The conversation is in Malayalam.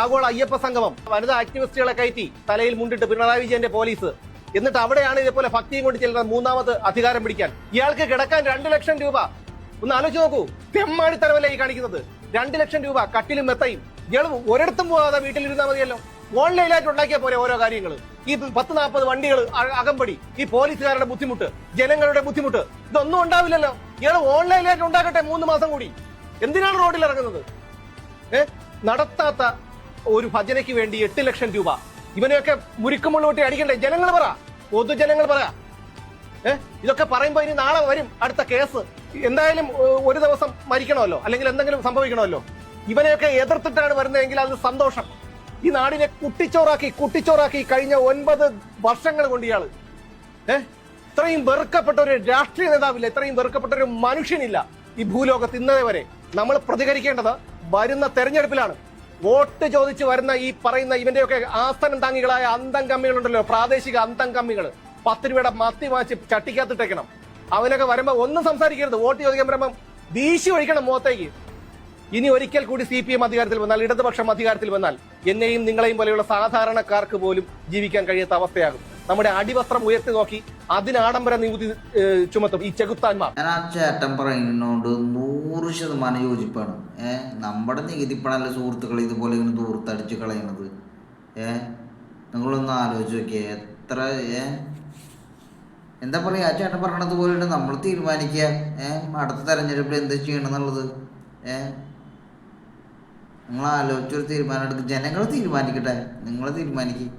ആഗോള അയ്യപ്പ സംഗമം വനിതാ ആക്ടിവിസ്റ്റുകളെ കയറ്റി തലയിൽ മുണ്ടിട്ട് പിണറായി വിജയന്റെ പോലീസ്. എന്നിട്ട് അവിടെയാണ് ഇതേപോലെ ഭക്തിയും കൊണ്ട് ചെല്ലുന്നത് മൂന്നാമത് അധികാരം പിടിക്കാൻ. ഇയാൾക്ക് കിടക്കാൻ 2 ലക്ഷം രൂപ. ഒന്ന് ആലോചിച്ച് നോക്കൂ, തെമ്മാടിത്തരവല്ലേ ഈ കാണിക്കുന്നത്. 2 ലക്ഷം രൂപ കട്ടിലും മെത്തയും. ഇയാൾ ഒരിടത്തും പോകാതെ വീട്ടിലിരുന്നാൽ മതിയല്ലോ. ഓൺലൈനായിട്ട് ഉണ്ടാക്കിയാൽ പോരെ ഓരോ കാര്യങ്ങൾ. ഈ 10-40 വണ്ടികൾ അകമ്പടി, ഈ പോലീസുകാരുടെ ബുദ്ധിമുട്ട്, ജനങ്ങളുടെ ബുദ്ധിമുട്ട്, ഇതൊന്നും ഉണ്ടാവില്ലല്ലോ. ഇയാൾ ഓൺലൈനായിട്ട് ഉണ്ടാക്കട്ടെ 3 മാസം കൂടി. എന്തിനാണ് റോഡിൽ ഇറങ്ങുന്നത്? നടത്താത്ത ഒരു ഭജനയ്ക്ക് വേണ്ടി 8 ലക്ഷം രൂപ. ഇവനെയൊക്കെ മുരിക്കുമുള്ള കൂട്ടി അടിക്കണ്ടേ? ജനങ്ങൾ പറ, പൊതുജനങ്ങൾ പറ. ഇതൊക്കെ പറയുമ്പോ ഇനി നാളെ വരും അടുത്ത കേസ്. എന്തായാലും ഒരു ദിവസം മരിക്കണമല്ലോ, അല്ലെങ്കിൽ എന്തെങ്കിലും സംഭവിക്കണമല്ലോ. ഇവനെയൊക്കെ എതിർത്തിട്ടാണ് വരുന്നതെങ്കിൽ അത് സന്തോഷം. ഈ നാടിനെ കുട്ടിച്ചോറാക്കി കഴിഞ്ഞ 9 വർഷങ്ങൾ കൊണ്ട് ഇയാള് ഇത്രയും വെറുക്കപ്പെട്ട ഒരു രാഷ്ട്രീയ നേതാവില്ല, ഇത്രയും വെറുക്കപ്പെട്ട ഒരു മനുഷ്യനില്ല ഈ ഭൂലോകത്ത് ഇന്നേ വരെ. നമ്മൾ പ്രതികരിക്കേണ്ടത് വരുന്ന തെരഞ്ഞെടുപ്പിലാണ്. വോട്ട് ചോദിച്ച് വരുന്ന ഈ പറയുന്ന ഇവന്റെയൊക്കെ ആസ്ഥാനം താങ്ങികളായ അന്തം കമ്മികളുണ്ടല്ലോ, പ്രാദേശിക അന്തം കമ്മികൾ, 10 രൂപയുടെ മത്തി വാങ്ങിച്ച് ചട്ടിക്കകത്തിട്ടേക്കണം. അവനൊക്കെ വരുമ്പോ ഒന്നും സംസാരിക്കരുത്. വോട്ട് ചോദിക്കാൻ വരുമ്പം വീശി ഒഴിക്കണം മുഖത്തേക്ക്. ഇനി ഒരിക്കൽ കൂടി CPM അധികാരത്തിൽ വന്നാൽ, ഇടതുപക്ഷം അധികാരത്തിൽ വന്നാൽ, എന്നെയും നിങ്ങളെയും പോലെയുള്ള സാധാരണക്കാർക്ക് പോലും ജീവിക്കാൻ കഴിയാത്ത അവസ്ഥയാകും. നമ്മുടെ അടിവസ്ത്രം ഉയർത്തി നോക്കി അതിന് ആഡംബര നികുതി ചുമത്തും ഈ ചെകുത്താന്മാർ. ഞാൻ ആ ചേട്ടൻ പറയുന്നതിനോട് 100% യോജിപ്പാണ്. നമ്മുടെ നികുതി പണമല്ല സുഹൃത്തുക്കൾ ഇതുപോലെ ഇങ്ങനെ ദൂർത്തടിച്ച് കളയണത്. നിങ്ങളൊന്ന് ആലോചിച്ച് നോക്കിയേ, എത്ര എന്താ പറയുക, ആ ചേട്ടൻ പറയണത് പോലെ നമ്മൾ തീരുമാനിക്കുക അടുത്ത തെരഞ്ഞെടുപ്പിൽ എന്ത് ചെയ്യണം എന്നുള്ളത്. നിങ്ങൾ ആലോചിച്ചൊരു തീരുമാനം എടുക്കുക. ജനങ്ങൾ തീരുമാനിക്കട്ടെ, നിങ്ങൾ തീരുമാനിക്കുക.